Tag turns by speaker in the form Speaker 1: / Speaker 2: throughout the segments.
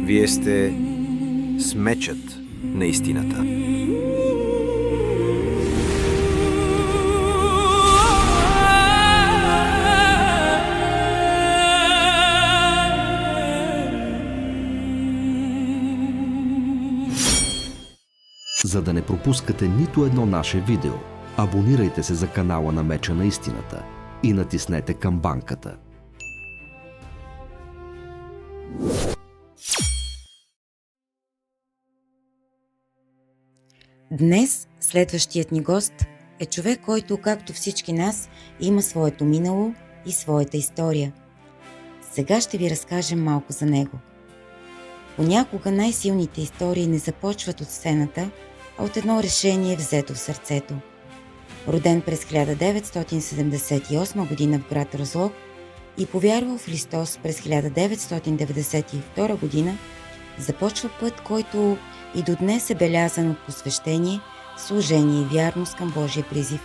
Speaker 1: Вие сте с мечът на истината.
Speaker 2: За да не пропускате нито едно наше видео, абонирайте се за канала на Меча на истината и натиснете камбанката.
Speaker 3: Днес следващият ни гост е човек, който, както всички нас, има своето минало и своята история. Сега ще ви разкажем малко за него. Понякога най-силните истории не започват от сцената, а от едно решение взето в сърцето. Роден през 1978 година в град Разлог и повярвал в Христос през 1992 година, започва път, който и до днес е белязан от посвещение, служение и вярност към Божия призив.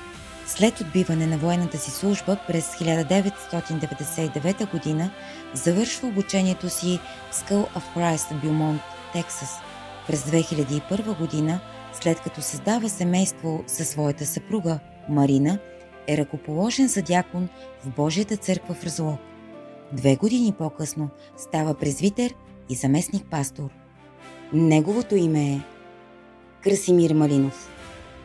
Speaker 3: След отбиване на военната си служба през 1999 година завършва обучението си в School of Christ в Бюмонт, Тексас. През 2001 година, след като създава семейство със своята съпруга Марина, е ръкоположен за дякон в Божията църква в Разлог. 2 години по-късно става презвитер и заместник-пастор. Неговото име е Красимир Малинов.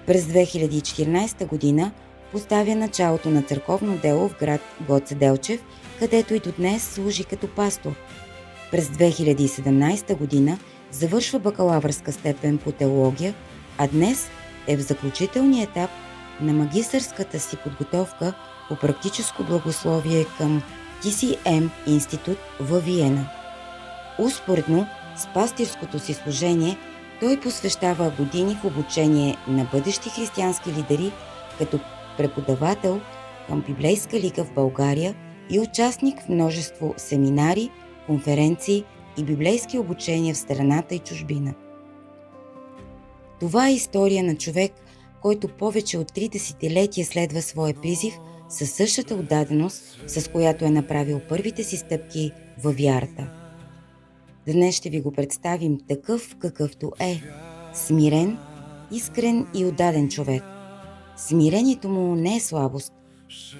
Speaker 3: През 2014 година поставя началото на църковно дело в град Гоце Делчев, където и до днес служи като пастор. През 2017 година завършва бакалавърска степен по теология, а днес е в заключителния етап на магистърската си подготовка по практическо благословие към TCM институт във Виена. Успоредно с пастирското си служение той посвещава години в обучение на бъдещи християнски лидери като преподавател към Библейска лига в България и участник в множество семинари, конференции и библейски обучения в страната и чужбина. Това е история на човек, който повече от 3 десетилетия следва своя призив със същата отдаденост, с която е направил първите си стъпки във вярата. Днес ще ви го представим такъв, какъвто е. Смирен, искрен и отдаден човек. Смирението му не е слабост.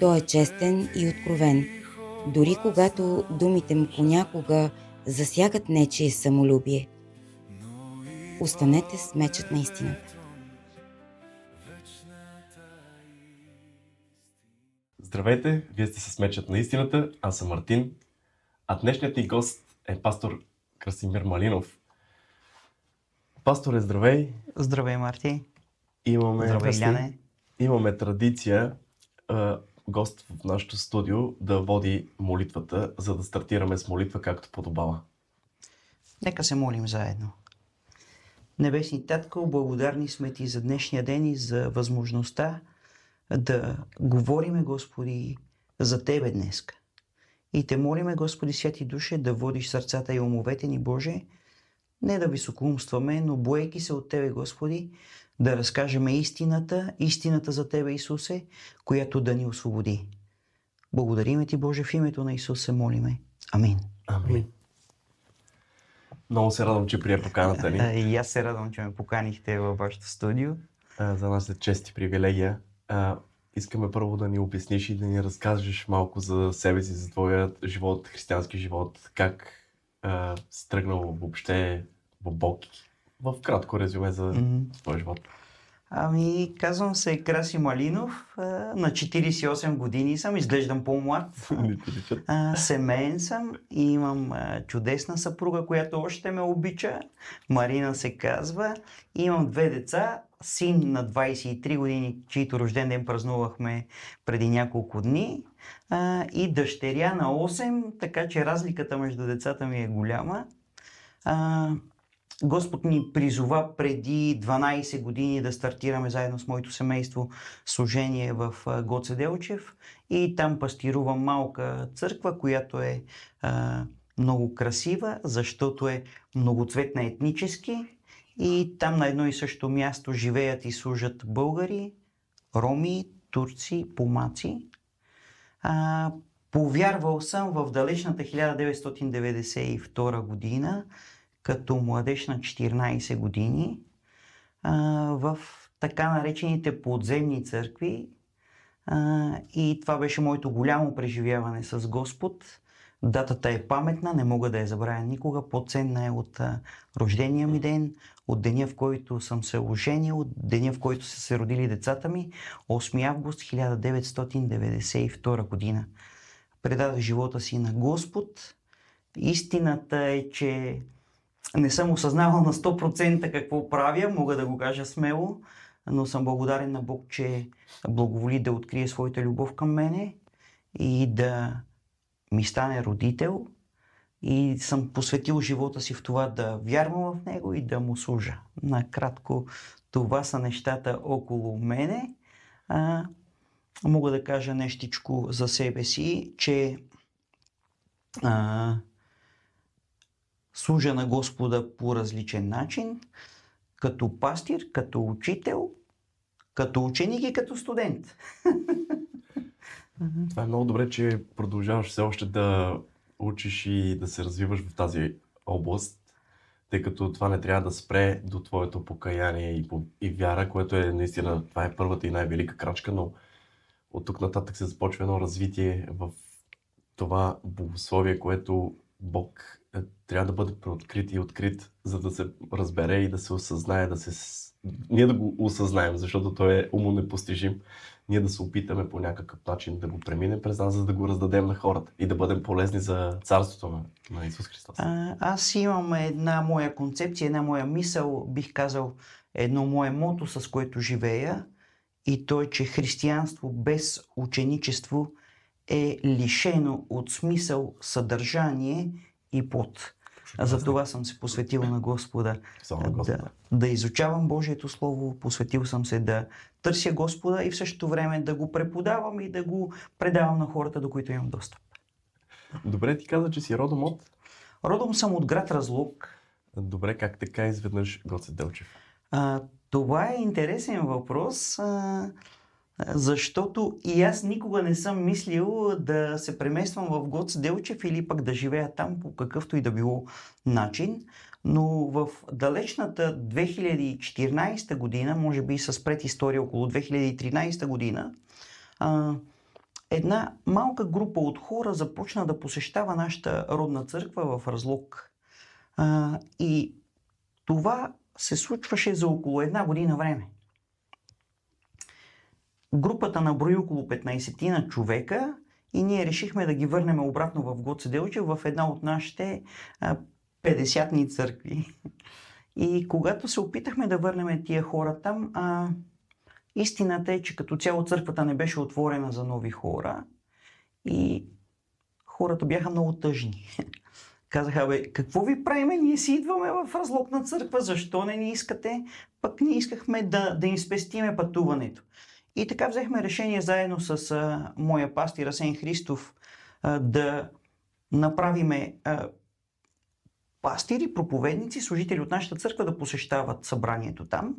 Speaker 3: Той е честен и откровен. Дори когато думите му понякога засягат нечие самолюбие. Останете с мечът на истината.
Speaker 4: Здравейте, вие сте с мечът на истината, аз съм Мартин, а днешният ни гост е пастор Красимир Малинов. Пасторе, здравей!
Speaker 5: Здравей, Марти!
Speaker 4: Здравей,
Speaker 5: Ляне!
Speaker 4: Имаме традиция гост в нашото студио да води молитвата, за да стартираме с молитва както подобава.
Speaker 5: Нека се молим заедно. Небесни Татко, благодарни сме Ти за днешния ден и за възможността да говориме, Господи, за Тебе днеска. И Те молиме, Господи, Святи Душе, да водиш сърцата и умовете ни, Боже, не да високоумстваме, но боейки се от Тебе, Господи, да разкажем истината за Тебе, Исусе, която да ни освободи. Благодариме Ти, Боже, в името на Исус се молиме. Амин.
Speaker 4: Амин. Много се радвам, че прие поканата ни.
Speaker 5: И аз се радвам, че ме поканихте във вашето студио.
Speaker 4: За нас е чест и привилегия. Искаме първо да ни обясниш и да ни разкажеш малко за себе си, за твоя живот, християнски живот, как си тръгнал въобще в Бог, в кратко резюме за твоя живот.
Speaker 5: Ами, казвам се Краси Малинов, на 48 години съм, изглеждам по-млад, семеен съм и имам чудесна съпруга, която още ме обича, Марина се казва, и имам 2 деца, син на 23 години, чийто рожден ден празнувахме преди няколко дни, и дъщеря на 8, така че разликата между децата ми е голяма. Господ ни призова преди 12 години да стартираме заедно с моето семейство служение в Гоце Делчев и там пастирувам малка църква, която е много красива, защото е многоцветна етнически и там на едно и също място живеят и служат българи, роми, турци, помаци. Повярвал съм в далечната 1992 година, като младеж на 14 години в така наречените подземни църкви. И това беше моето голямо преживяване с Господ. Датата е паметна, не мога да я забравя никога. По-ценна е от рождения ми ден, от деня, в който съм се оженил, от деня, в който са се родили децата ми, 8 август 1992 година. Предадох живота си на Господ. Истината е, че не съм осъзнавал на 100% какво правя, мога да го кажа смело, но съм благодарен на Бог, че благоволи да открие своята любов към мене и да ми стане родител, и съм посветил живота си в това да вярвам в Него и да му служа. Накратко, това са нещата около мене. Мога да кажа нещичко за себе си, че служа на Господа по различен начин, като пастир, като учител, като ученик и като студент.
Speaker 4: Това е много добре, че продължаваш все още да учиш и да се развиваш в тази област, тъй като това не трябва да спре до твоето покаяние и вяра, което е наистина, това е първата и най-велика крачка, но от тук нататък се започва едно развитие в това богословие, което Бог трябва да бъде преоткрит и открит, за да се разбере и да се осъзнае, ние да го осъзнаем, защото той е умонепостижим. Ние да се опитаме по някакъв начин да го преминем през нас, за да го раздадем на хората и да бъдем полезни за царството на Исус Христос.
Speaker 5: Аз имам една моя концепция, една моя мисъл, бих казал едно мое мото, с което живея, и то е, че християнство без ученичество е лишено от смисъл, съдържание и плод. Затова съм се посветил на Господа, да изучавам Божието Слово, посветил съм се да търся Господа и в същото време да го преподавам и да го предавам на хората, до които имам достъп.
Speaker 4: Добре, ти каза, че си родом от?
Speaker 5: Родом съм от град Разлог.
Speaker 4: Добре, как така изведнъж Гоце Делчев?
Speaker 5: Това е интересен въпрос, защото и аз никога не съм мислил да се премествам в Гоце Делчев или пък да живея там по какъвто и да било начин. Но в далечната 2014 година, може би с предистория около 2013 година, една малка група от хора започна да посещава нашата родна църква в Разлог. И това се случваше за около една година време. Групата наброи около 15 човека и ние решихме да ги върнем обратно в Гоце Делчев, в една от нашите 50-ни църкви. И когато се опитахме да върнем тия хора там, истината е, че като цяло църквата не беше отворена за нови хора и хората бяха много тъжни. Казаха, какво ви правиме? Ние си идваме в Разлогна църква, защо не ни искате? Пък ние искахме да им спестиме пътуването. И така взехме решение заедно с моя пастир Асен Христов да направиме пастири, проповедници, служители от нашата църква да посещават събранието там.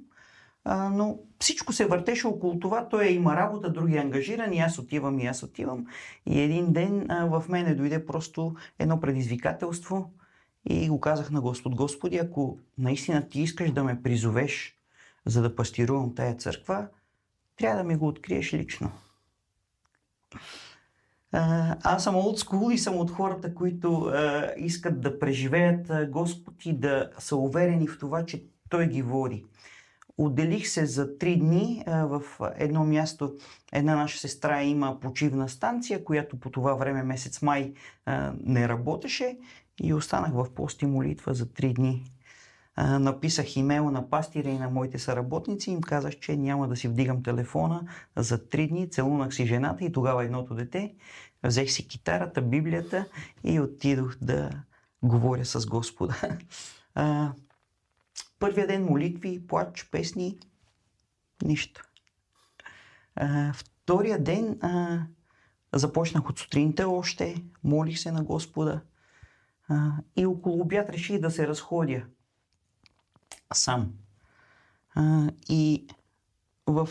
Speaker 5: Но всичко се въртеше около това. Той има работа, други е ангажиран, и аз отивам. И един ден в мене дойде просто едно предизвикателство и го казах на Господ: Господи, ако наистина ти искаш да ме призовеш, за да пастирувам тая църква, трябва да ми го откриеш лично. Аз съм old school и съм от хората, които искат да преживеят Господ и да са уверени в това, че Той ги води. Отделих се за 3 дни в едно място. Една наша сестра има почивна станция, която по това време, месец май, не работеше, и останах в пост и молитва за 3 дни. Написах имейл на пастира и на моите съработници и им казах, че няма да си вдигам телефона за 3 дни. Целунах си жената и тогава едното дете. Взех си китарата, Библията и отидох да говоря с Господа. Първия ден молитви, плач, песни, нищо. Втория ден започнах от сутринта още, молих се на Господа и около обяд реших да се разходя сам. И в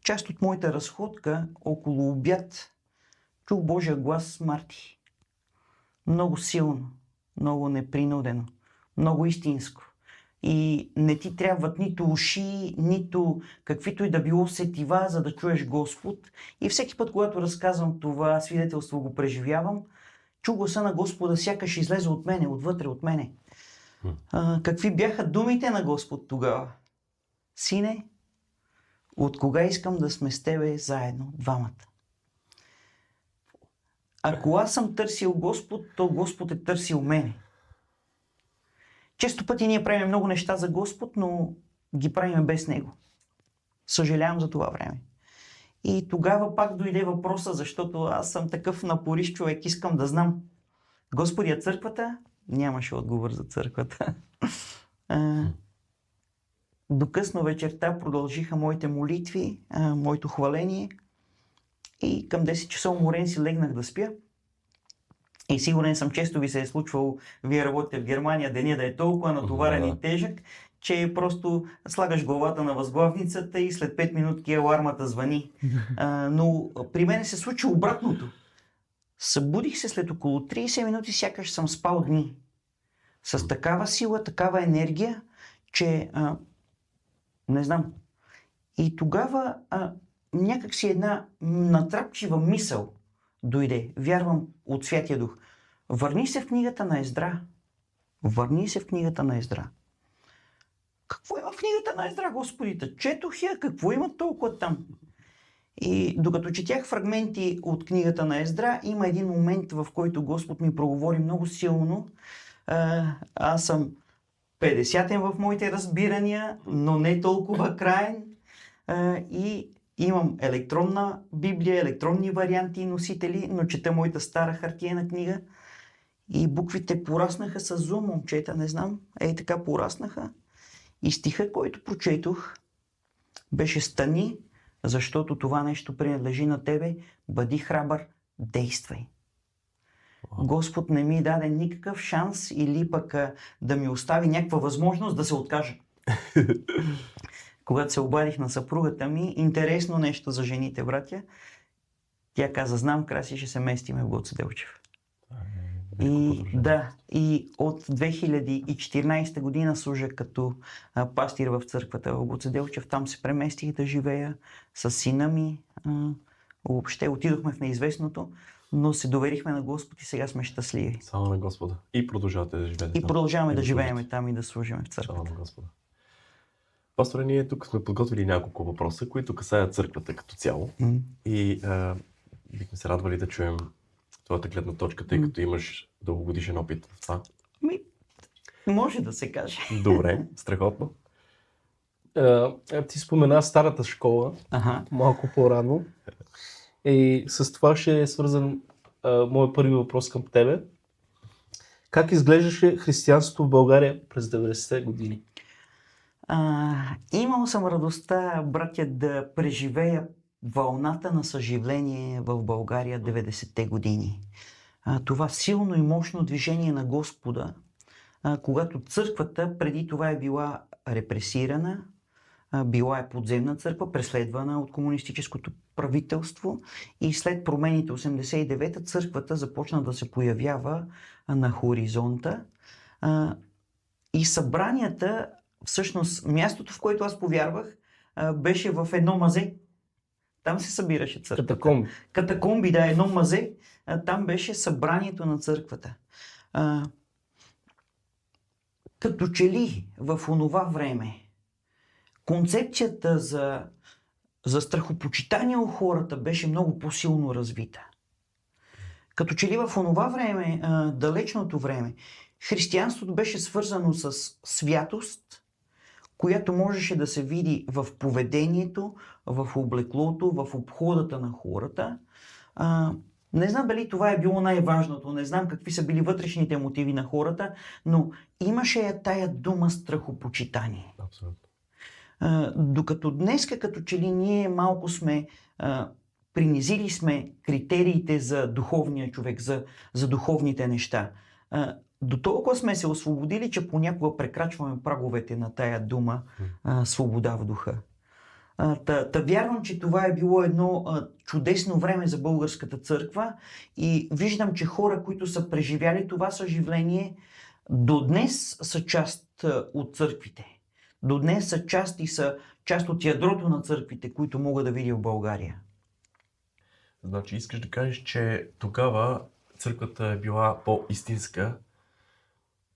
Speaker 5: част от моята разходка, около обяд, чух Божия глас: Марти. Много силно, много непринудено. много истинско. И не ти трябват нито уши, нито каквито и да било сетива, за да чуеш Господ. И всеки път, когато разказвам това свидетелство, го преживявам, чу гласа на Господа, сякаш излезе от мене, отвътре от мене. Какви бяха думите на Господ тогава? Сине, от кога искам да сме с тебе заедно, двамата? Ако аз съм търсил Господ, то Господ е търсил мене. Често пъти ние правим много неща за Господ, но ги правим без Него. Съжалявам за това време. И тогава пак дойде въпроса, защото аз съм такъв напорищ човек, искам да знам. Господи, а църквата? Нямаше отговор за църквата. До късно вечерта продължиха моите молитви, моето хваление. И към 10 часа уморен си легнах да спя. И сигурен съм, често ви се е случвало, вие работите в Германия, деня да е толкова натоварен и тежък, че просто слагаш главата на възглавницата и след 5 минутки алармата звъни. Но при мен се случи обратното. Събудих се след около 30 минути, сякаш съм спал дни. С такава сила, такава енергия, че не знам. И тогава някак си една натрапчива мисъл дойде. Вярвам от Святия Дух. Върни се в книгата на Ездра. Върни се в книгата на Ездра. Какво има в книгата на Ездра, Господите? Четох я, какво има толкова там? И докато четях фрагменти от книгата на Ездра, има един момент, в който Господ ми проговори много силно. Аз съм 50-тен в моите разбирания, но не толкова краен. И имам електронна Библия, електронни варианти и носители, но чета моята стара хартиена книга. И буквите пораснаха с зум, момчета, не знам. Така пораснаха. И стиха, който прочетох, беше: стани, защото това нещо принадлежи на тебе, бъди храбър, действай. Господ не ми даде никакъв шанс или пък да ми остави някаква възможност да се откажа. Когато се обадих на съпругата ми, интересно нещо за жените, братя, тя каза: знам, Краси, ще се местиме в Гоце Делчев. И от 2014 година служа като пастир в църквата в Гоце Делчев. Там се преместих да живея с сина ми. Въобще отидохме в неизвестното, но се доверихме на Господ и сега сме щастливи.
Speaker 4: Само на Господа. И продължавате да живеете там.
Speaker 5: И продължаваме да живеем там и да служим в църквата.
Speaker 4: Само на Господа. Пасторе, ние тук сме подготвили няколко въпроса, които касаят църквата като цяло. И бихме се радвали да чуем твоята гледна точка, тъй като имаш дългогодишен опит в това.
Speaker 5: Може да се каже.
Speaker 4: Добре, страхотно.
Speaker 6: Ти спомена старата школа, малко по-рано. И с това ще е свързан моят първи въпрос към тебе. Как изглеждаше християнството в България през 90-те години?
Speaker 5: Имал съм радостта, братя, да преживея вълната на съживление в България 90-те години. Това силно и мощно движение на Господа, когато църквата преди това е била репресирана, била е подземна църква, преследвана от комунистическото правителство, и след промените 89-та църквата започна да се появява на хоризонта. И събранията, всъщност мястото, в което аз повярвах, беше в едно мазе. Там се събираше църквата.
Speaker 6: Катакомби.
Speaker 5: Катакомби, да, едно мазе. Там беше събранието на църквата. Като че ли в онова време концепцията за страхопочитание у хората беше много по-силно развита. Като че ли в онова време, далечното време, християнството беше свързано с святост, която можеше да се види в поведението, в облеклото, в обходата на хората. Не знам дали това е било най-важното, не знам какви са били вътрешните мотиви на хората, но имаше тая дума страхопочитание.
Speaker 4: Абсолютно.
Speaker 5: Докато днес, като че ли ние малко сме принизили сме критериите за духовния човек, за духовните неща. До толкова сме се освободили, че понякога прекрачваме праговете на тая дума свобода в духа. Вярвам, че това е било едно чудесно време за българската църква и виждам, че хора, които са преживяли това съживление, до днес са част от църквите. До днес са част от ядрото на църквите, които мога да видя в България.
Speaker 4: Значи искаш да кажеш, че тогава църквата е била по-истинска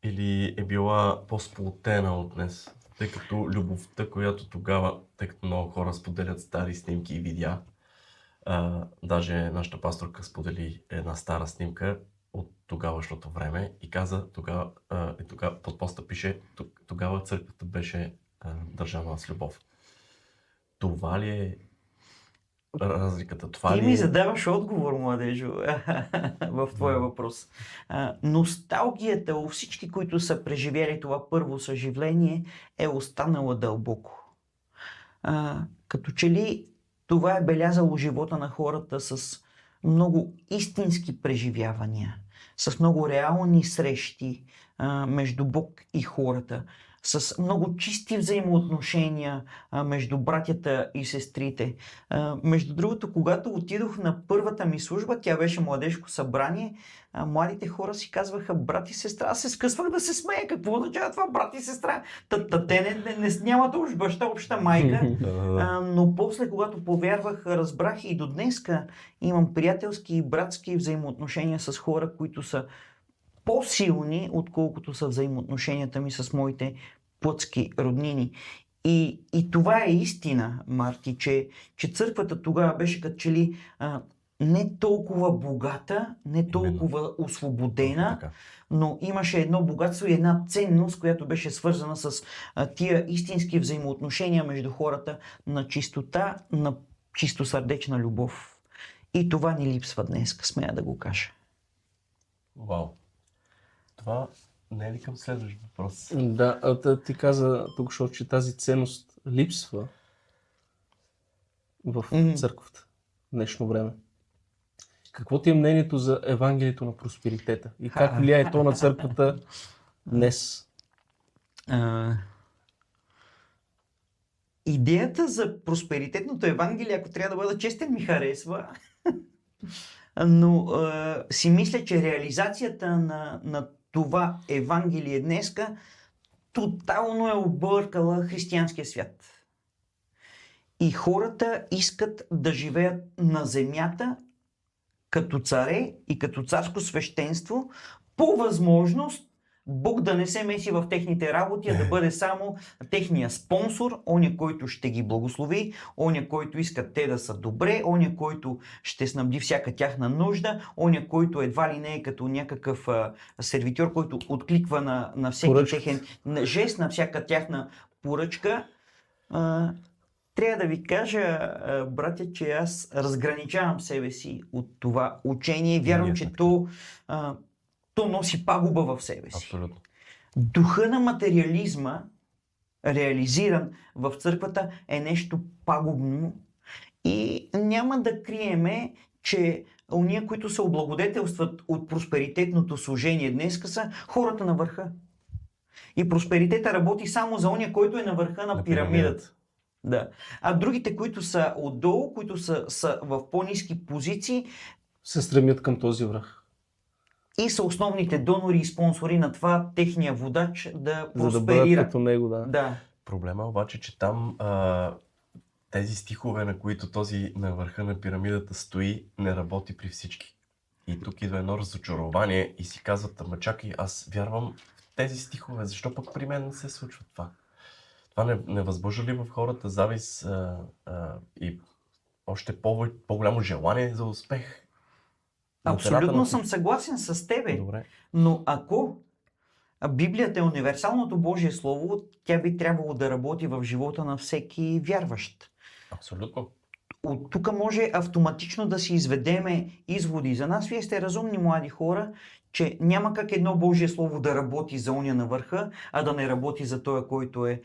Speaker 4: или е била по-сплотена от днес? Тъй като любовта, която тогава, тъй като много хора споделят стари снимки и видеа, даже нашата пасторка сподели една стара снимка от тогавашното време и каза, тогава под поста пише, тогава църквата беше държана с любов. Това ли е разликата?
Speaker 5: Ти ми задаваш отговор, младежо, в твоя въпрос. Носталгията у всички, които са преживели това първо съживление, е останала дълбоко. Като че ли това е белязало живота на хората с много истински преживявания, с много реални срещи между Бог и хората, с много чисти взаимоотношения между братята и сестрите. Между другото, когато отидох на първата ми служба, тя беше младежко събрание, младите хора си казваха брат и сестра. Аз се скъсвах да се смея. Какво означава това брат и сестра? Те нямат общ баща, обща майка. Но после, когато повярвах, разбрах и до днеска имам приятелски и братски взаимоотношения с хора, които са по-силни, отколкото са взаимоотношенията ми с моите плътски роднини. И това е истина, Марти, че църквата тогава беше като че ли не толкова богата, не толкова освободена, но имаше едно богатство и една ценност, която беше свързана с тия истински взаимоотношения между хората на чистота, на чистосърдечна любов. И това ни липсва днес, смея да го кажа.
Speaker 4: Вау! Това не е ли към следващ въпрос?
Speaker 6: Да, ти каза тук, че тази ценност липсва в църквата в днешно време. Какво ти е мнението за Евангелието на просперитета? И как влияе то на църквата днес?
Speaker 5: Идеята за просперитетното Евангелие, ако трябва да бъда честен, ми харесва. Но си мисля, че реализацията на това Евангелие днеска тотално е объркала християнския свят. И хората искат да живеят на земята като царе и като царско свещенство, по възможност Бог да не се меси в техните работи, а да бъде само техния спонсор, оня, който ще ги благослови, оня, който иска те да са добре, оня, който ще снабди всяка тяхна нужда, оня, който едва ли не е като някакъв сервитьор, който откликва на всеки техен жест, на всяка тяхна поръчка. Трябва да ви кажа, братя, че аз разграничавам себе си от това учение и вярвам, че то носи пагуба в себе си.
Speaker 4: Абсолютно.
Speaker 5: Духа на материализма, реализиран в църквата, е нещо пагубно и няма да криеме, че уния, които се облагодетелстват от просперитетното служение днес, са хората на върха. И просперитета работи само за уния, който е на върха на пирамидата. Да. А другите, които са отдолу, които са в по-ниски позиции,
Speaker 6: се стремят към този връх.
Speaker 5: И са основните донори и спонсори на това техния водач да просперира.
Speaker 6: За да бъдат като него, да.
Speaker 4: Проблема обаче, че там тези стихове, на които този на върха на пирамидата стои, не работи при всички. И тук идва едно разочарование и си казват, ама чакай, аз вярвам в тези стихове, защо пък при мен не се случва това? Това не възбужда ли в хората завист и още по-голямо желание за успех?
Speaker 5: Абсолютно съм съгласен с тебе.
Speaker 4: Добре.
Speaker 5: Но ако Библията е универсалното Божие Слово, тя би трябвало да работи в живота на всеки вярващ.
Speaker 4: Абсолютно.
Speaker 5: От тук може автоматично да си изведеме изводи. За нас вие сте разумни млади хора, че няма как едно Божие Слово да работи за уния на върха, а да не работи за този, който е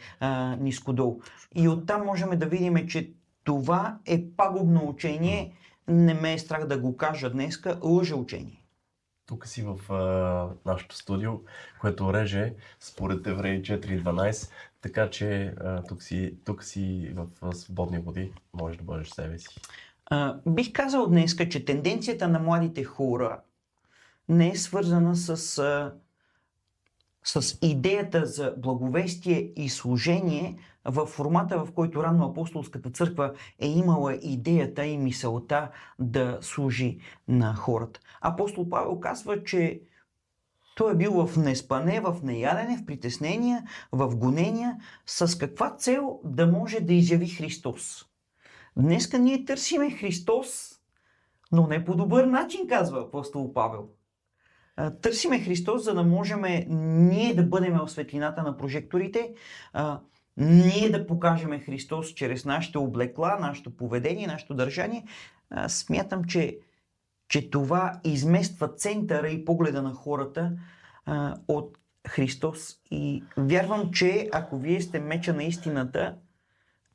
Speaker 5: нискодол. И оттам можем да видим, че това е пагубно учение. Не ме е страх да го кажа днеска, лъжеучение.
Speaker 4: Тук си в нашото студио, което реже според Евреи 4.12, така че тук си в свободни води, можеш да бъдеш себе си.
Speaker 5: Бих казал днеска, че тенденцията на младите хора не е свързана с с идеята за благовестие и служение в формата, в който ранно апостолската църква е имала идеята и мисълта да служи на хората. Апостол Павел казва, че той е бил в неспане, в неядене, в притеснения, в гонения, с каква цел да може да изяви Христос. Днеска ние търсиме Христос, но не по добър начин, казва апостол Павел. Търсиме Христос, за да можем ние да бъдем в светлината на прожекторите, ние да покажем Христос чрез нашите облекла, нашето поведение, нашето държание. Смятам, че това измества центъра и погледа на хората от Христос. И вярвам, че ако вие сте меча на истината,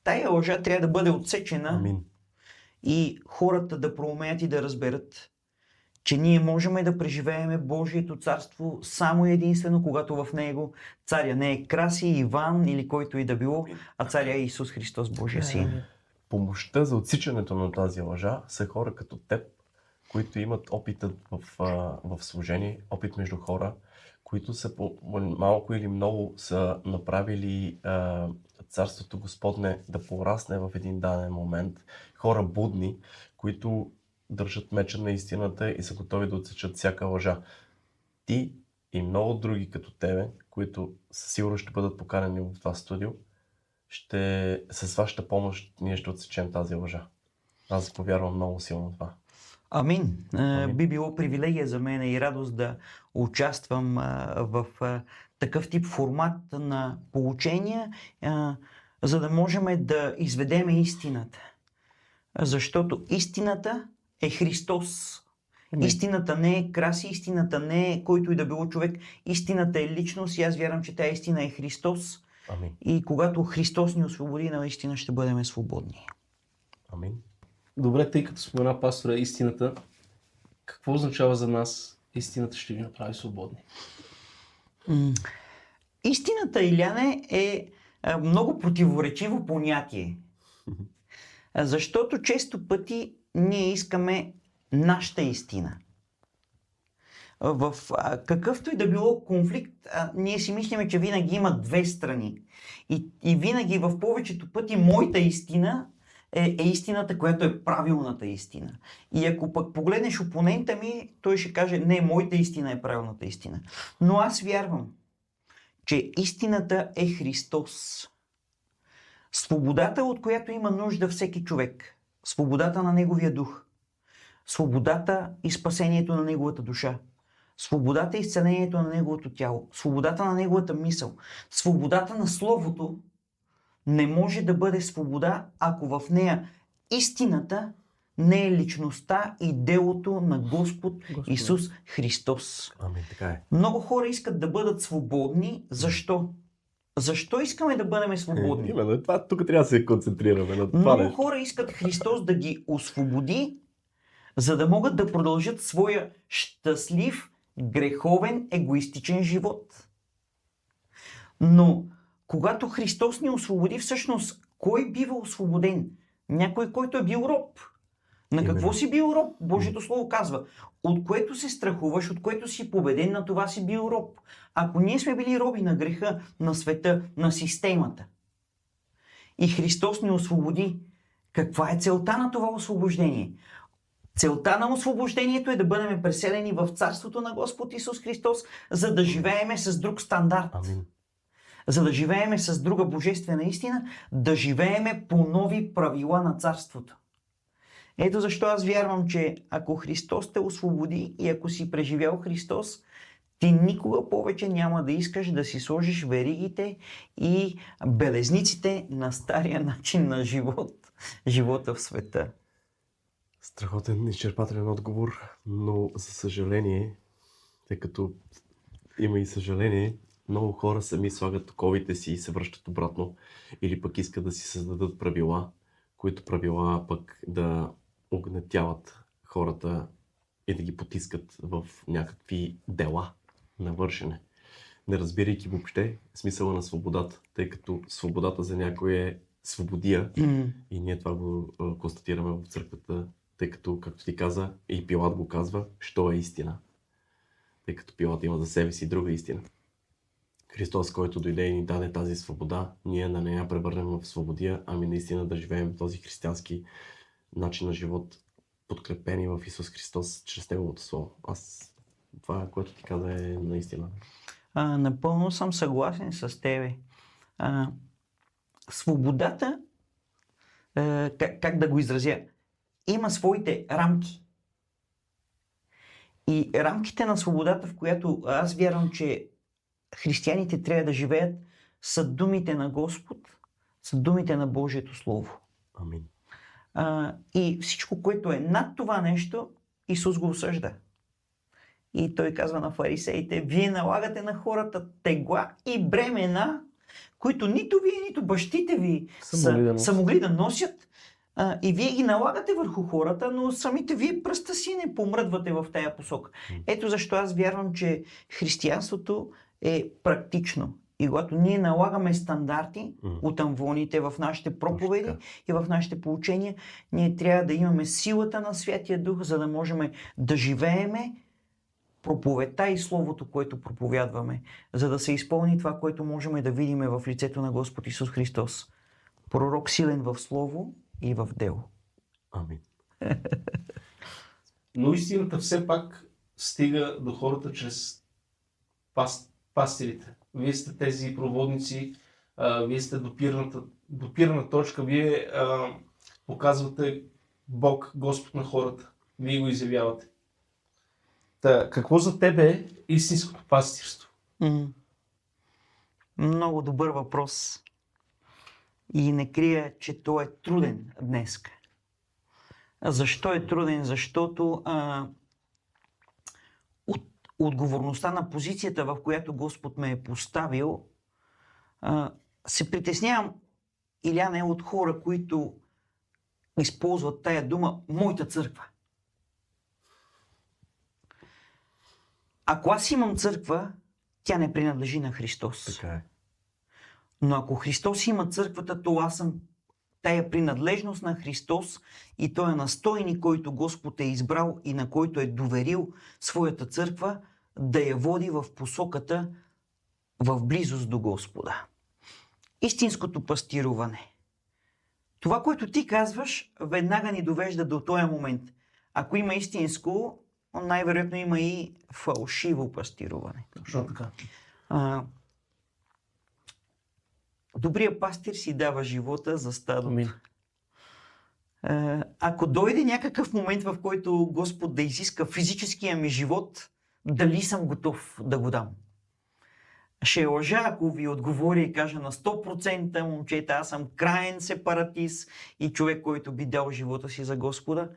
Speaker 5: тая лъжа трябва да бъде отсечена.
Speaker 4: Амин.
Speaker 5: И хората да проумеят и да разберат, че ние можем да преживеем Божието царство само и единствено, когато в него царя не е Краси, Иван или който и да било, а царя е Исус Христос, Божия Син.
Speaker 4: Помощта за отсичането на тази лъжа са хора като теб, които имат опитът в служение, опит между хора, които са малко или много са направили Царството Господне да порасне в един даден момент. Хора будни, които държат меча на истината и са готови да отсечат всяка лъжа. Ти и много други като тебе, които със сигурност ще бъдат поканени в това студио, с вашата помощ ние ще отсечем тази лъжа. Аз повярвам много силно в това.
Speaker 5: Амин.
Speaker 4: Амин.
Speaker 5: Би било привилегия за мен и радост да участвам в такъв тип формат на получения, за да можем да изведем истината. Защото истината е Христос. Истината не е Краси, истината не е който и да било човек. Истината е личност и аз вярвам, че тази истина е Христос.
Speaker 4: Амин.
Speaker 5: И когато Христос ни освободи, наистина ще бъдем свободни.
Speaker 4: Амин.
Speaker 6: Добре, тъй като спомена пастора истината, какво означава за нас истината ще ви направи свободни?
Speaker 5: Истината, Иляне, е много противоречиво понятие. Защото често пъти ние искаме нашата истина. В какъвто и да било конфликт, ние си мислиме, че винаги има две страни. И винаги в повечето пъти моята истина е истината, която е правилната истина. И ако пък погледнеш опонента ми, той ще каже, не, моята истина е правилната истина. Но аз вярвам, че истината е Христос. Свободата, от която има нужда всеки човек. Свободата на неговия дух. Свободата и спасението на неговата душа. Свободата и изцелението на неговото тяло. Свободата на неговата мисъл. Свободата на Словото не може да бъде свобода, ако в нея истината не е личността и делото на Господ Исус Христос.
Speaker 4: Амин, така е.
Speaker 5: Много хора искат да бъдат свободни. Защо? Защо искаме да бъдем свободни?
Speaker 4: Именно, тук трябва да се концентрираме на това.
Speaker 5: Много хора искат Христос да ги освободи, за да могат да продължат своя щастлив, греховен, егоистичен живот. Но когато Христос ни освободи, всъщност, кой бива освободен? Някой, който е бил роб. На какво си бил роб? Божието Слово казва, от което се страхуваш, от което си победен, на това си бил роб. Ако ние сме били роби на греха, на света, на системата, и Христос ни освободи, каква е целта на това освобождение? Целта на освобождението е да бъдем преселени в Царството на Господ Исус Христос, за да живееме с друг стандарт.
Speaker 4: Амин.
Speaker 5: За да живееме с друга божествена истина, да живееме по нови правила на Царството. Ето защо аз вярвам, че ако Христос те освободи и ако си преживял Христос, ти никога повече няма да искаш да си сложиш веригите и белезниците на стария начин на живота в света.
Speaker 4: Страхотен, изчерпателен отговор, но за съжаление, тъй като има и съжаление, много хора сами слагат оковите си и се връщат обратно или пък искат да си създадат правила, които правила пък да огнетяват хората и да ги потискат в някакви дела на вършене. Не разбирайки въобще смисъла на свободата, тъй като свободата за някой е свободия и ние това го констатираме в църквата, тъй като, както ти каза, и Пилат го казва, що е истина. Тъй като Пилат има за себе си друга истина. Христос, който дойде и ни даде тази свобода, ние да не я превърнем в свободия, ами наистина да живеем този християнски начин на живот, подкрепени в Исус Христос чрез Неговото Слово. Това, което ти каза, е наистина.
Speaker 5: Напълно съм съгласен с тебе. Свободата, как да го изразя, има своите рамки. И рамките на свободата, в която аз вярвам, че християните трябва да живеят, са думите на Господ, са думите на Божието Слово.
Speaker 4: Амин.
Speaker 5: И всичко, което е над това нещо, Исус го осъжда. И той казва на фарисеите: вие налагате на хората тегла и бремена, които нито вие, нито бащите ви са могли да носят. И вие ги налагате върху хората, но самите вие пръста си не помръдвате в тая посока. Ето защо аз вярвам, че християнството е практично. И когато ние налагаме стандарти от амвоните в нашите проповеди и в нашите поучения, ние трябва да имаме силата на Святия Дух, за да можем да живееме проповедта и Словото, което проповядваме, за да се изпълни това, което можем да видим в лицето на Господ Исус Христос. Пророк силен в Слово и в дело.
Speaker 4: Амин.
Speaker 6: Но истината все пак стига до хората чрез пастирите. Вие сте тези проводници, вие сте допирана точка, вие показвате Бог, Господ на хората. Вие го изявявате. Какво за тебе е истинското пастирство?
Speaker 5: Много добър въпрос. И не крия, че той е труден днес. Защо е труден? Защото от отговорността на позицията, в която Господ ме е поставил, се притеснявам, Илян, е от хора, които използват тая дума моята църква. Ако аз имам църква, тя не принадлежи на Христос.
Speaker 4: Така е.
Speaker 5: Но ако Христос има църквата, то аз съм тая принадлежност на Христос и той е настойник, който Господ е избрал и на който е доверил своята църква да я води в посоката в близост до Господа. Истинското пастируване. Това, което ти казваш, веднага ни довежда до този момент. Ако има истинско, най-вероятно има и фалшиво пастируване.
Speaker 6: Точно така.
Speaker 5: Добрият пастир си дава живота за стадото.
Speaker 6: Амин.
Speaker 5: Ако дойде някакъв момент, в който Господ да изиска физическия ми живот, дали съм готов да го дам? Ще лъжа, ако ви отговоря и кажа на 100%, момчета, аз съм краен сепаратист и човек, който би дал живота си за Господа.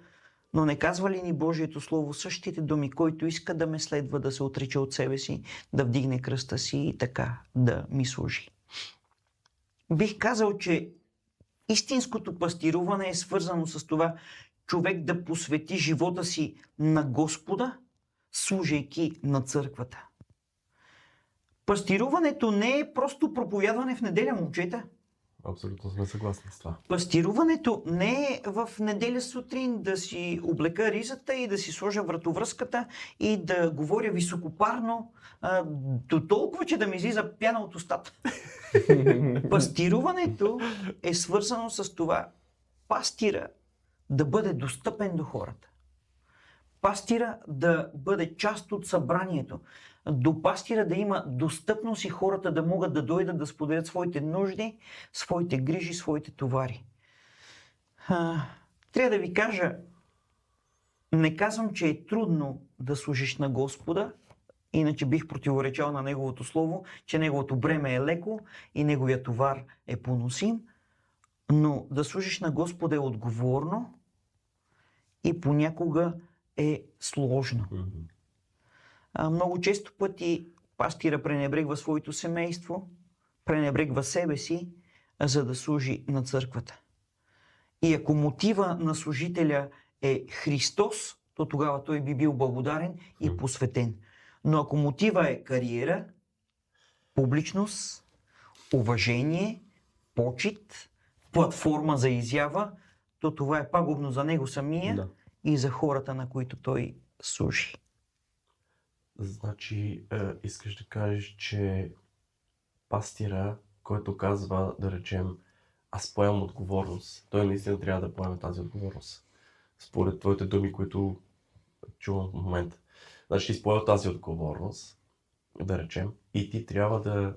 Speaker 5: Но не казва ли ни Божието Слово същите думи: който иска да ме следва, да се отрече от себе си, да вдигне кръста си и така да ми служи? Бих казал, че истинското пастируване е свързано с това човек да посвети живота си на Господа, служейки на църквата. Пастируването не е просто проповядване в неделя, момчета.
Speaker 4: Абсолютно сме съгласни с това.
Speaker 5: Пастируването не е в неделя сутрин да си облека ризата и да си сложа вратовръзката и да говоря високопарно, до толкова, че да ми излиза пяна от устата. Пастируването е свързано с това пастира да бъде достъпен до хората. Пастира да бъде част от събранието. До пастира да има достъпност и хората да могат да дойдат да споделят своите нужди, своите грижи, своите товари. Трябва да ви кажа, не казвам, че е трудно да служиш на Господа, иначе бих противоречал на Неговото Слово, че Неговото бреме е леко и Неговия товар е поносим, но да служиш на Господа е отговорно и понякога е сложно. Много често пъти пастира пренебрегва своето семейство, пренебрегва себе си, за да служи на църквата. И ако мотива на служителя е Христос, то тогава той би бил благодарен и посветен. Но ако мотива е кариера, публичност, уважение, почит, платформа за изява, то това е пагубно за него самия и за хората, на които той служи.
Speaker 4: Значи, искаш да кажеш, че пастира, който казва, да речем, аз поемам отговорност, той наистина трябва да поеме тази отговорност. Според твоите думи, които чувам в момента. Значи ти изпоел тази отговорност, да речем, и ти трябва да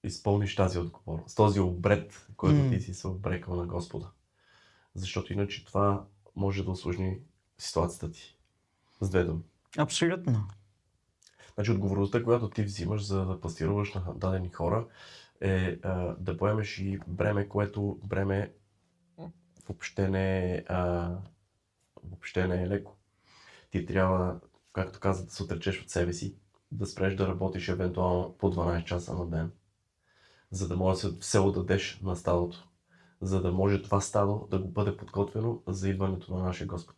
Speaker 4: изпълниш тази отговорност, този обред, който ти си се обрекал на Господа. Защото иначе това може да усложни ситуацията ти. С две думи.
Speaker 5: Абсолютно.
Speaker 4: Значи отговорността, която ти взимаш за да пастируваш на дадени хора, е да поемеш и бреме, което бреме въобще не е леко. Ти трябва, както каза, да се отречеш от себе си, да спреш да работиш евентуално по 12 часа на ден, за да може да се отдадеш на стадото, за да може това стадо да го бъде подготвено за идването на нашия Господ.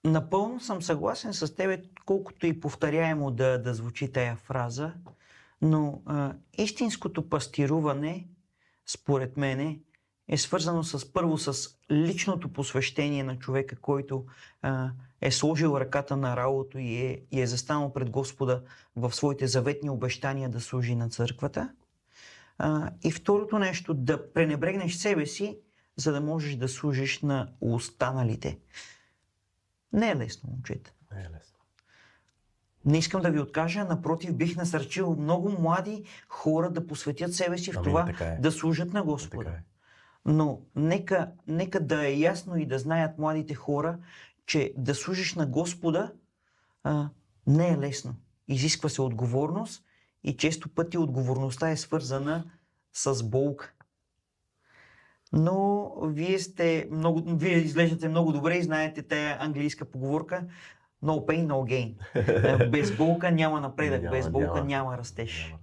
Speaker 5: Напълно съм съгласен с тебе, колкото и повторяемо да звучи тая фраза, но истинското пастируване, според мене, е свързано първо с личното посвещение на човека, който е сложил ръката на ралото и е застанал пред Господа в своите заветни обещания да служи на църквата. И второто нещо, да пренебрегнеш себе си, за да можеш да служиш на останалите. Не е лесно, момчета.
Speaker 4: Не е лесно.
Speaker 5: Не искам да ви откажа, напротив, бих насърчил много млади хора да посветят себе си в това да служат на Господа. Но нека да е ясно и да знаят младите хора, че да служиш на Господа не е лесно. Изисква се отговорност и често пъти отговорността е свързана с болка. Но вие изглеждате много добре и знаете тая английска поговорка No pain, no gain. Без болка няма напредък, без болка няма растеж.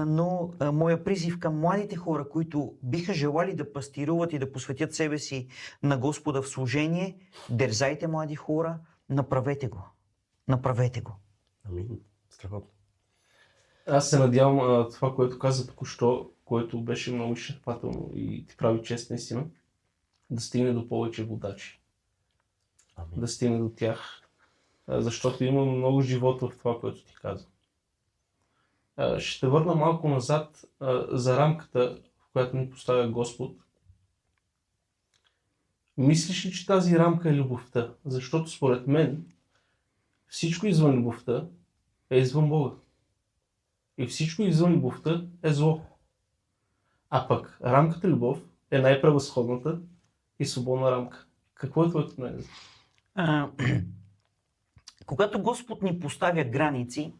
Speaker 5: Но моя призив към младите хора, които биха желали да пастируват и да посветят себе си на Господа в служение, дерзайте, млади хора, направете го. Направете го.
Speaker 4: Амин. Страхотно.
Speaker 6: Аз се надявам това, което каза току-що, което беше много изчерпателно и ти прави чест наистина, да стигне до повече водачи.
Speaker 4: Амин.
Speaker 6: Да стигне до тях, защото има много живот в това, което ти каза. Ще върна малко назад за рамката, в която ни поставя Господ. Мислиш ли, че тази рамка е любовта? Защото според мен всичко извън любовта е извън Бога. И всичко извън любовта е зло. А пък рамката любов е най-превъзходната и свободна рамка. Какво е твоето мнение?
Speaker 5: Когато Господ ни поставя граници,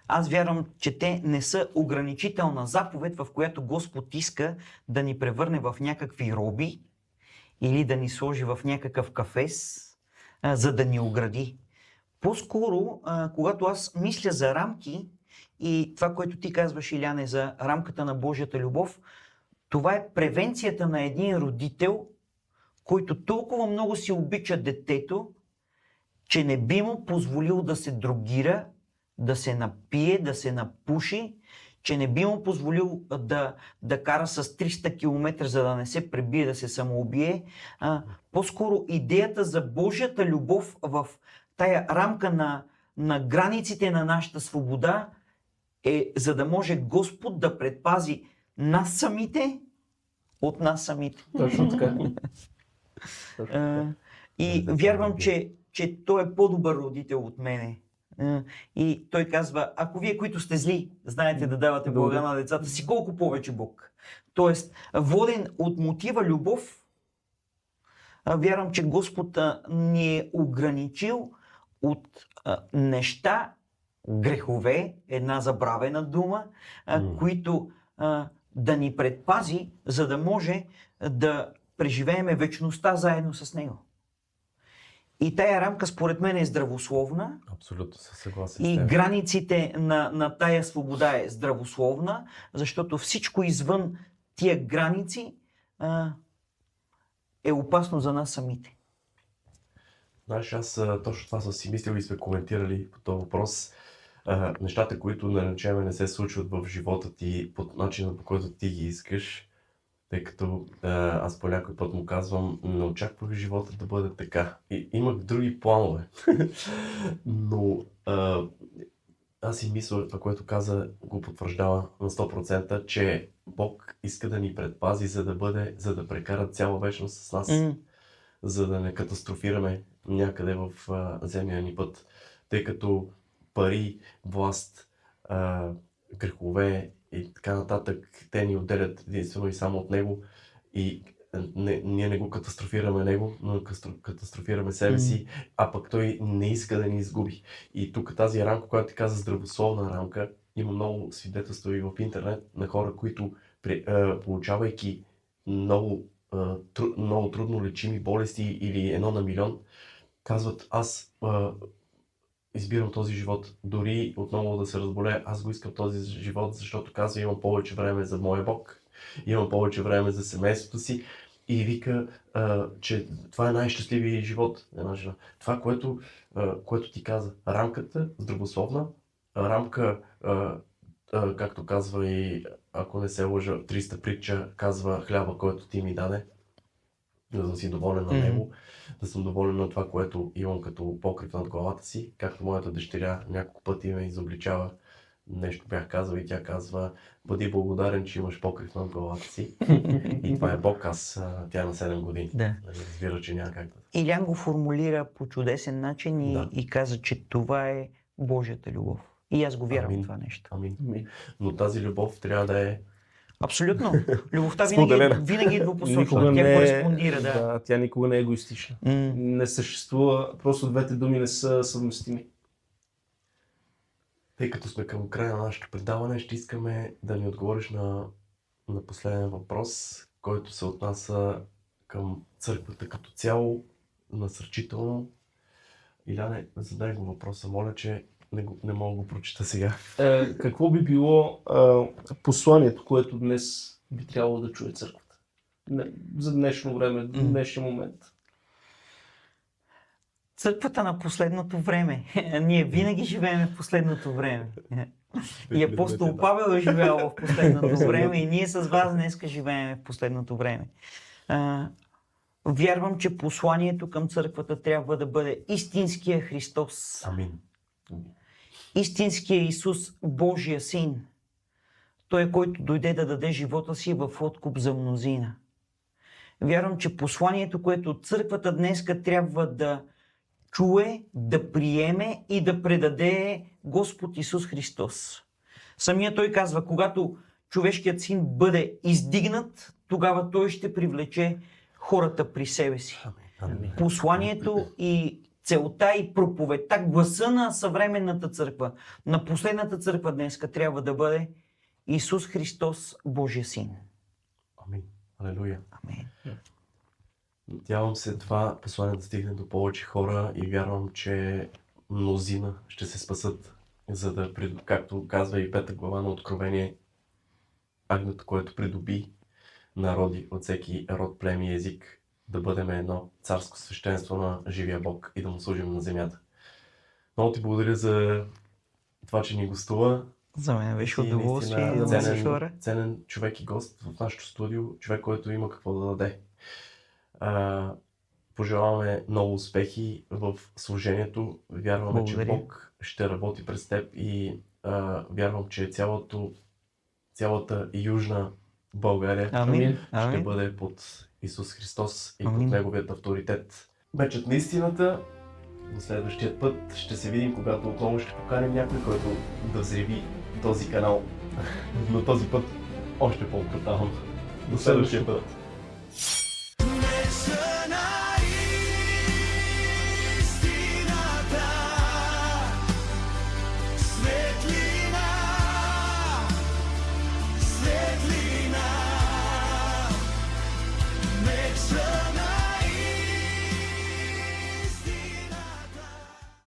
Speaker 5: аз вярвам, че те не са ограничителна заповед, в която Господ иска да ни превърне в някакви роби или да ни сложи в някакъв кафес, за да ни огради. По-скоро, когато аз мисля за рамки и това, което ти казваш, Иляне, за рамката на Божията любов, това е превенцията на един родител, който толкова много си обича детето, че не би му позволил да се дрогира, да се напие, да се напуши, че не би му позволил да кара с 300 км, за да не се пребие, да се самоубие. По-скоро идеята за Божията любов в тая рамка на границите на нашата свобода е за да може Господ да предпази нас самите от нас самите.
Speaker 6: Точно така.
Speaker 5: И вярвам, че той е по-добър родител от мене. И той казва, ако вие, които сте зли, знаете да давате блага на децата си, колко повече Бог. Тоест, воден от мотива любов, вярвам, че Господ ни е ограничил от неща, грехове, една забравена дума, които да ни предпази, за да може да преживееме вечността заедно с Него. И тая рамка според мен е здравословна.
Speaker 4: Абсолютно със съгласен.
Speaker 5: И границите на тая свобода е здравословна, защото всичко извън тия граници е опасно за нас самите.
Speaker 4: Знаеш, аз точно това съм си мислил и сме коментирали по този въпрос. Нещата, които наречеме не се случват в живота ти по начина, по който ти ги искаш, тъй като аз по някой път му казвам, не очаквах живота да бъде така. И имах други планове. Но аз и мисля, това, което каза, го потвърждава на 100%, че Бог иска да ни предпази, за да прекара цяла вечност с нас, за да не катастрофираме някъде в земния ни път. Тъй като пари, власт, грехове и така нататък, те ни отделят единствено и само от Него и ние не го катастрофираме Него, но катастрофираме себе си, а пък Той не иска да ни изгуби. И тук тази рамка, която ти каза, здравословна рамка, има много свидетелства и в интернет на хора, които получавайки много трудно лечими болести или 1 на милион, казват: аз избирам този живот. Дори отново да се разболея, аз го искам този живот, защото казва: имам повече време за моя Бог, имам повече време за семейството си, и вика, че това е най-щастливият живот. Това, което ти каза. Рамката здравословна, рамка, както казва и, ако не се лъжа, 300 притча, казва: хляба, който ти ми даде, да си доволен на него, да съм доволен на това, което имам като покрив над главата си, както моята дъщеря няколко пъти ме изобличава. Нещо бях казал и тя казва: бъди благодарен, че имаш покрив над главата си. И това е Бог. Тя е на 7 години.
Speaker 5: Да.
Speaker 4: Разбира, че няма как да.
Speaker 5: Илян го формулира по чудесен начин и каза, че това е Божията любов. И аз го вярвам в това нещо.
Speaker 4: Амин. Но тази любов трябва да е...
Speaker 5: Абсолютно. Любовта
Speaker 6: Споделена.
Speaker 5: винаги е двупосочна.
Speaker 6: Никога
Speaker 5: Тя
Speaker 6: не е-
Speaker 5: кореспондира, да.
Speaker 6: Да, тя никога не е егоистична. Не съществува, просто двете думи не са съвместими.
Speaker 4: Тъй като сме към края на нашето предаване, ще искаме да ни отговориш на последен въпрос, който се отнася към църквата като цяло, насърчително. Иляне, задай го въпроса. Моля, че не мога да го прочита сега.
Speaker 6: Какво би било посланието, което днес би трябвало да чуе църквата? За днешно време, днешния момент.
Speaker 5: Църквата на последното време. Ние винаги живеем в последното време. И апостол Павел е живял в последното време, и ние с вас днеска живеем в последното време. Вярвам, че посланието към църквата трябва да бъде истинския Христос.
Speaker 4: Амин.
Speaker 5: Истинския Исус, Божия Син. Той е, който дойде да даде живота си в откуп за мнозина. Вярвам, че посланието, което църквата днеска трябва да чуе, да приеме и да предаде Господ Исус Христос. Самия Той казва: когато човешкият син бъде издигнат, тогава Той ще привлече хората при себе си.
Speaker 4: Амин.
Speaker 5: Посланието и целта и проповедта, гласа на съвременната църква, на последната църква днеска трябва да бъде Исус Христос, Божия Син.
Speaker 4: Амин. Алелуя.
Speaker 5: Амин.
Speaker 4: Надявам се това послание да стигне до повече хора и вярвам, че мнозина ще се спасат, за да, както казва и 5 глава на Откровение, агнето, което придоби народи от всеки род, племе и език, да бъдем едно царско свещенство на живия Бог и да му служим на земята. Много ти благодаря за това, че ни гостува.
Speaker 5: За мен беше
Speaker 4: Ти
Speaker 5: удоволствие
Speaker 4: наистина
Speaker 5: да се хора.
Speaker 4: ценен човек и гост в нашото студио, човек, който има какво да даде. Пожелаваме много успехи в служението. Вярваме,
Speaker 5: Благодаря.
Speaker 4: че Бог ще работи през теб и вярвам, че цялата Южна България
Speaker 5: Амин.
Speaker 4: ще
Speaker 5: Амин.
Speaker 4: бъде под Исус Христос и
Speaker 5: Амин.
Speaker 4: под Неговият авторитет. Мечът на истината. До следващия път ще се видим, когато отново ще поканим някой, който да взриви този канал. Но този път още по-брутално. До следващия път.